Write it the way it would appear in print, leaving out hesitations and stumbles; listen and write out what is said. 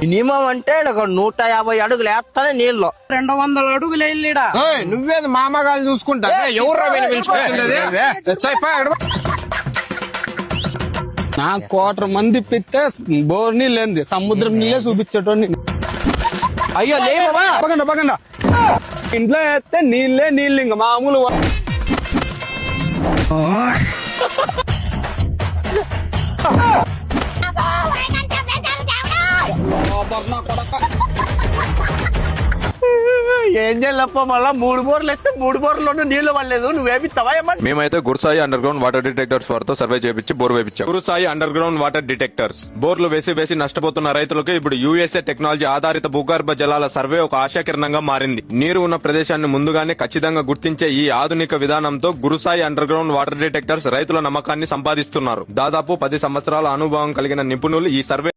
Minimum అంటే 150 అడుగులు వేస్తానే నీళ్ళు 200 అడుగులు వెళ్ళిడా. నువ్వేది మామగాలు చూసుకుంటా ఎవరు నా 1,000,000 మంది పెడితే బోర్ నీళ్ళు ఏంది సముద్రం నీళ్ళే చూపించేటోని. అయ్యో లేవా పగండా ఇంట్లో వేస్తే నీళ్ళు ఇంకా మామూలు ఏం చేయాలప్ప మళ్ళా 3 బోర్లు వేస్తే 3 బోర్లలోనూ నీళ్లు పడలేదు. నువ్వేమిస్తావా ఏమన్నా? మేమైతే Gurusai underground water detectors వారితో సర్వే చేపించి బోర్ వేపించాం. Gurusai underground water detectors బోర్లు వేసి నష్టపోతున్న రైతులకు ఇప్పుడు యూఎస్ఏ టెక్నాలజీ ఆధారిత భూగర్భ జలాల సర్వే ఒక ఆశాకిరణంగా మారింది. నీరు ఉన్న ప్రదేశాన్ని ముందుగానే ఖచ్చితంగా గుర్తించే ఈ ఆధునిక విధానంతో Gurusai underground water detectors రైతుల నమ్మకాన్ని సంపాదిస్తున్నారు. దాదాపు 10 సంవత్సరాల అనుభవం కలిగిన నిపుణులు ఈ సర్వే